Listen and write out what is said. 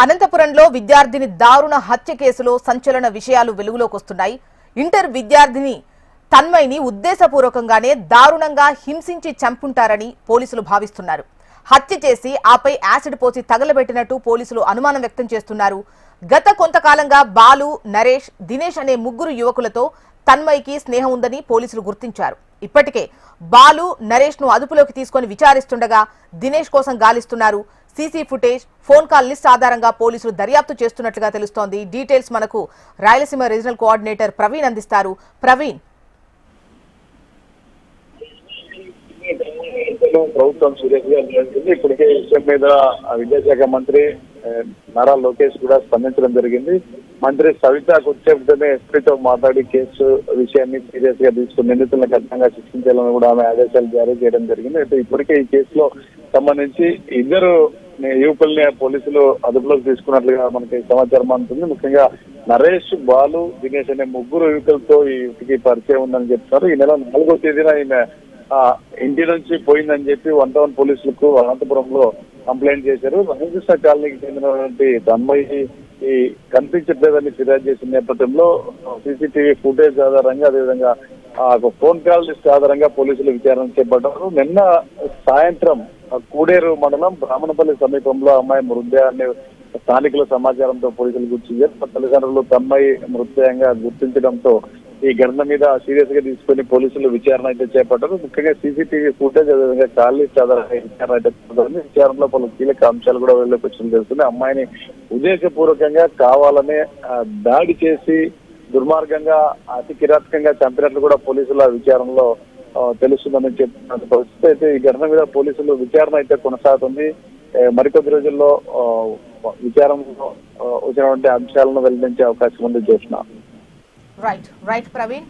అనంతపురంలో విద్యార్థిని దారుణ హత్య కేసులో సంచలన విషయాలు వెలుగులోకి వస్తున్నాయి. ఇంటర్ విద్యార్థిని తన్మయ్ని ఉద్దేశపూర్వకంగానే దారుణంగా హింసించి చంపుంటారని పోలీసులు భావిస్తున్నారు. హత్య చేసి ఆపై యాసిడ్ పోసి తగలబెట్టినట్టు పోలీసులు అనుమానం వ్యక్తం చేస్తున్నారు. గత కొంతకాలంగా బాలు, నరేష్, దినేష్ అనే ముగ్గురు యువకులతో తన్మయ్కి స్నేహం ఉందని పోలీసులు గుర్తించారు. ఇప్పటికే బాలు, నరేష్ ను అదుపులోకి తీసుకొని విచారిస్తుండగా దినేష్ కోసం గాలిస్తున్నారు. CC footage, phone call list ఆధారంగా పోలీసులు దర్యాప్తు చేస్తున్నట్లుగా తెలుస్తోంది. డీటెయిల్స్ మనకు రాయలసీమ రీజనల్ కోఆర్డినేటర్ ప్రవీణ్ అందిస్తారు. ప్రవీణ్, ప్రభుత్వం సీరియస్ గా నిర్ణయించింది. ఇప్పటికే ఈ విషయం మీద విద్యాశాఖ మంత్రి నారా లోకేష్ కూడా స్పందించడం జరిగింది. మంత్రి సవిత కొద్దిసేపటినే ఎస్పీతో మాట్లాడి కేసు విషయాన్ని సీరియస్ గా తీసుకుని నిందితులను ఖచ్చితంగా శిక్షించాలని కూడా ఆమె ఆదేశాలు జారీ చేయడం జరిగింది. అయితే ఇప్పటికే ఈ కేసులో సంబంధించి ఇద్దరు యువకుల్ని పోలీసులు అదుపులోకి తీసుకున్నట్లుగా మనకి సమాచారం అందుతుంది. ముఖ్యంగా నరేష్, బాలు, దినేష్ అనే ముగ్గురు యువకులతో ఈ యువతికి పరిచయం ఉందని చెప్తున్నారు. ఈ నెల 4వ తేదీన ఈమె ఇంటి నుంచి పోయిందని చెప్పి 1 టౌన్ పోలీసులకు అనంతపురంలో కంప్లైంట్ చేశారు. రామకృష్ణ కాలనీకి చెందినటువంటి తన్మయ్యి కనిపించట్లేదని ఫిర్యాదు చేసిన నేపథ్యంలో సీసీటీవీ ఫుటేజ్ ఆధారంగా, అదేవిధంగా ఫోన్ కాల్ లిస్ట్ ఆధారంగా పోలీసులు విచారణ చేపట్టారు. నిన్న సాయంత్రం కూడేరు మండలం బ్రాహ్మణపల్లి సమీపంలో అమ్మాయి మృతదేహాన్ని స్థానికుల సమాచారంతో పోలీసులు గుర్తించారు. తల్లిదండ్రులు తన్మయ్యి మృతదేహంగా గుర్తించడంతో ఈ ఘటన మీద సీరియస్ గా తీసుకుని పోలీసులు విచారణ అయితే చేపట్టారు. ముఖ్యంగా సీసీటీవీ ఫుటేజ్, అదేవిధంగా కాల్ లిస్ట్ ఆధారంగా విచారణ అయితే చేపట్టారు. విచారణలో పలు కీలక అంశాలు కూడా వెళ్ళకి వచ్చింది తెలుస్తుంది. అమ్మాయిని ఉద్దేశపూర్వకంగా కావాలనే దాడి చేసి దుర్మార్గంగా అతి కిరాతకంగా చంపినట్లు కూడా పోలీసుల విచారణలో తెలుస్తుందని చెప్తున్న పరిస్థితి. అయితే ఈ ఘటన మీద పోలీసులు విచారణ అయితే కొనసాగుతుంది. మరికొద్ది రోజుల్లో విచారణలో వచ్చినటువంటి అంశాలను వెల్లడించే అవకాశం ఉంది. చూసిన రైట్ ప్రవీణ్.